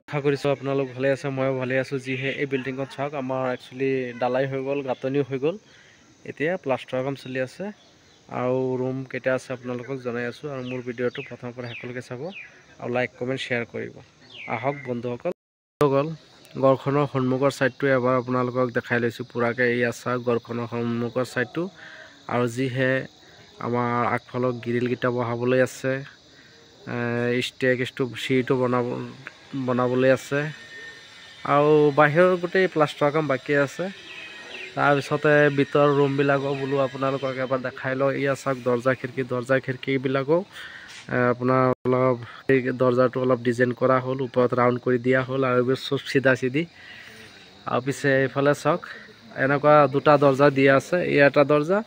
আশা কৰিছোঁ আপোনালোক ভালে আছে, ময়ো ভালে আছোঁ। যিহে এই বিল্ডিংখন চাওক, আমাৰ একচুৱেলি ডালাই হৈ গ'ল, গাঁথনিও হৈ গ'ল, এতিয়া প্লাষ্টাৰৰ কাম চলি আছে আৰু ৰুম কেইটা আছে আপোনালোকক জনাই আছোঁ। আৰু মোৰ ভিডিঅ'টো প্ৰথমৰ পৰা শেষলৈকে চাব আৰু লাইক কমেণ্ট শ্বেয়াৰ কৰিব। আহক বন্ধুসকল। গ'ল গড়খনৰ সন্মুখৰ ছাইডটো এবাৰ আপোনালোকক দেখাই লৈছোঁ পুৰাকৈ। এই চাওক গড়খনৰ সন্মুখৰ ছাইডটো, আৰু যিহে আমাৰ আগফালৰ গ্ৰিলকেইটা বহাবলৈ আছে, ষ্টেয়াৰকেছটো চিৰিটো বনাবলৈ আছে, আৰু বাহিৰৰ গোটেই প্লাষ্টাৰৰ কাম বাকী আছে। তাৰপিছতে ভিতৰৰ ৰুমবিলাকো বোলো আপোনালোকক এবাৰ দেখাই লওঁ। এয়া চাওক দৰ্জা খিৰিকীবিলাকো আপোনাৰ অলপ এই দৰ্জাটো অলপ ডিজাইন কৰা হ'ল, ওপৰত ৰাউণ্ড কৰি দিয়া হ'ল, আৰু এইবোৰ চব চিধা চিধি। আৰু পিছে এইফালে চাওক এনেকুৱা দুটা দৰ্জা দিয়া আছে, এয়া এটা দৰ্জা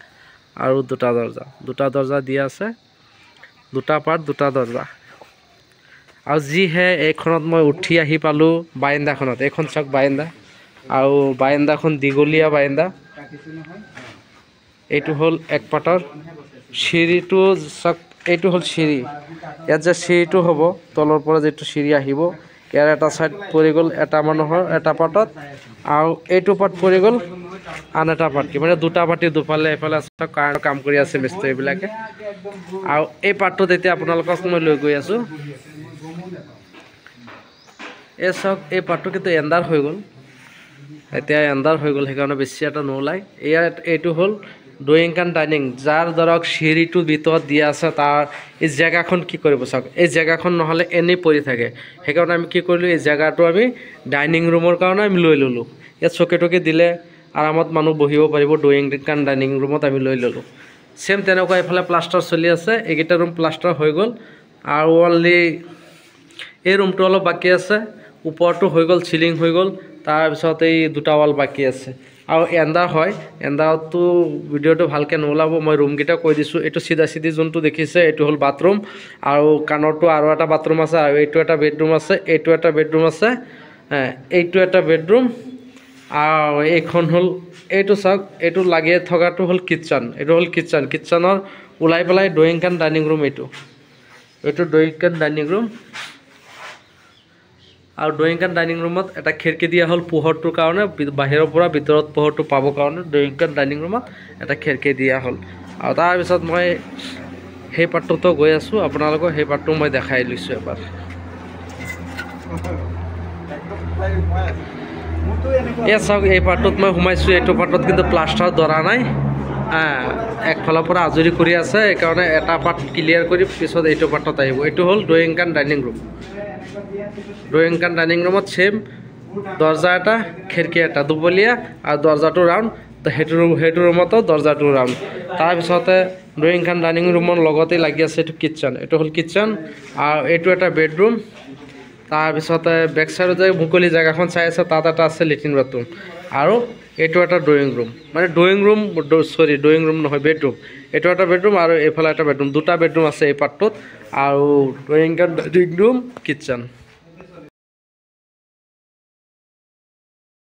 আৰু দুটা দৰ্জা দিয়া আছে, দুটা পাৰ্ট দুটা দৰ্জা। আৰু যিহে এইখনত মই উঠি আহি পালোঁ বাৰান্দাখনত, এইখন চাওক বাৰান্দা, আৰু বাৰান্দাখন দীঘলীয়া বাৰান্দা। এইটো হ'ল এক পাটৰ চিৰিটো চাওক, এইটো হ'ল চিৰি। ইয়াত যে চিৰিটো হ'ব তলৰ পৰা যিটো চিৰি আহিব, ইয়াৰ এটা ছাইড পৰি গ'ল এটা মানুহৰ এটা পাৰ্টত, আৰু এইটো পাৰ্ট পৰি গ'ল আন এটা পাৰ্টি, মানে দুটা পাৰ্টি দুফালে এইফালে কাম কৰি আছে মিস্ত্ৰীবিলাকে। আৰু এই পাৰ্টটোত এতিয়া আপোনালোকক মই লৈ গৈ আছোঁ। এই চাওক এই পাৰ্টটো কিন্তু এণ্ডাৰ হৈ গ'ল, এতিয়া এণ্ডাৰ হৈ গ'ল, সেইকাৰণে বেছি এটা নোলায়। এইটো হ'ল ড্ৰয়িং কাম ডাইনিং, যাৰ ধৰক চিৰিটো ভিতৰত দিয়া আছে, তাৰ এই জেগাখন কি কৰিব চাওক, এই জেগাখন নহ'লে এনেই পৰি থাকে। সেইকাৰণে আমি কি কৰিলোঁ, এই জেগাটো আমি ডাইনিং ৰুমৰ কাৰণে আমি লৈ ল'লোঁ। ইয়াত চকী টকী দিলে আৰামত মানুহ বহিব পাৰিব, ড্ৰয়িং কাম ডাইনিং ৰুমত আমি লৈ ল'লোঁ। ছেম তেনেকুৱা এইফালে প্লাষ্টাৰ চলি আছে, এইকেইটা ৰুম প্লাষ্টাৰ হৈ গ'ল, আৰু অনলি এই ৰুমটো অলপ বাকী আছে। ওপৰটো হৈ গ'ল, চিলিং হৈ গ'ল, তাৰপিছত এই দুটা ৱাল বাকী আছে। আৰু এণ্ডাৰ হয়, এণ্ডাৰটো ভিডিঅ'টো ভালকৈ নোলাব, মই ৰুমকেইটা কৈ দিছোঁ। এইটো চিধা চিধি যোনটো দেখিছে এইটো হ'ল বাথৰুম, আৰু কাণৰটো আৰু এটা বাথৰুম আছে, আৰু এইটো এটা বেডৰুম আছে, এইটো এটা বেডৰুম আছে, এইটো এটা বেডৰুম, আৰু এইখন হ'ল এইটো চাওক, এইটো লাগি থকাটো হ'ল কিটচেন। এইটো হ'ল কিটচেনৰ ওলাই পেলাই ড্ৰয়িং কাম ডাইনিং ৰুম। এইটো ড্ৰয়িং কাম ডাইনিং ৰুম, আৰু ড্ৰয়িং কাম ডাইনিং ৰুমত এটা খিৰিকী দিয়া হ'ল পোহৰটোৰ কাৰণে, বাহিৰৰ পৰা ভিতৰত পোহৰটো পাবৰ কাৰণে ড্ৰয়িং কাম ডাইনিং ৰুমত এটা খিৰিকী দিয়া হ'ল। আৰু তাৰপিছত মই সেই পাৰ্টটোতো গৈ আছোঁ, আপোনালোকক সেই পাৰ্টটো মই দেখাই লৈছোঁ এবাৰ। এই চাওক এই পাৰ্টটোত মই সোমাইছোঁ, এইটো পাৰ্টত কিন্তু প্লাষ্টাৰ ধৰা নাই, একফালৰ পৰা আজৰি কৰি আছে, সেইকাৰণে এটা পাৰ্ট ক্লিয়াৰ কৰি পিছত এইটো পাৰ্টত আহিব। এইটো হ'ল drawing cum dining room. Drawing cum dining ৰুমত ছেম দৰ্জা এটা খিৰিকী এটা দুবলীয়া, আৰু দৰ্জাটো ৰাউণ্ড, সেইটো ৰুমতো দৰ্জাটো ৰাউণ্ড। তাৰপিছতে ড্ৰয়িং কাম ডাইনিং ৰুমৰ লগতে লাগি আছে এইটো কিটচেন। এইটো হ'ল কিটচেন, আৰু এইটো এটা বেডৰুম। তাৰপিছতে বেক চাইডত যে মুকলি জেগাখন চাই আছে, তাত এটা আছে লেট্ৰিন বাথৰুম, আৰু এইটো এটা ড্ৰয়িং ৰুম, মানে ড্ৰয়িং ৰুম নহয়, বেডৰুম। এইটো এটা বেডৰুম, আৰু এইফালে এটা বেডৰুম, দুটা বেডৰুম আছে এই পাৰ্টটোত, আৰু drawing cum dining room kitchen.